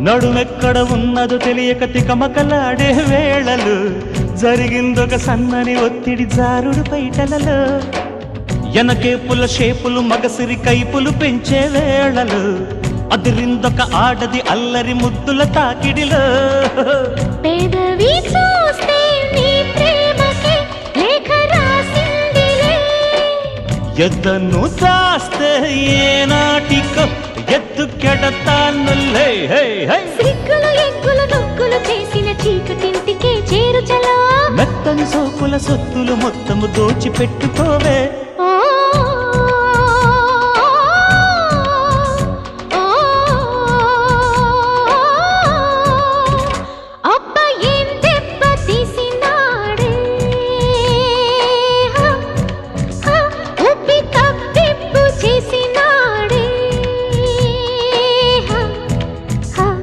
నడుమెక్కడ ఉన్నదో తెలియక తికమకలాడే వేళలు జరిగిందొక సన్నని ఒత్తిడి జారుడు పైటలలో ఎనకేపుల షేపులు మగసిరి కైపులు పెంచే వేళలు అదిరిందొక ఆడది అల్లరి ముద్దుల తాకిడిలో పెదవి చూస్తే నీ ప్రేమకే లేఖ రాసిందిలే ఎద్దను దాస్తే ఏనాటికో ఎత్తుకెడతానులే సిగ్గులు ఎగ్గులు నొక్కులు చేసిన చీకటింటికే చేరు చలో మెత్తని సోకుల సొత్తులు మొత్తము దోచిపెట్టుకోవే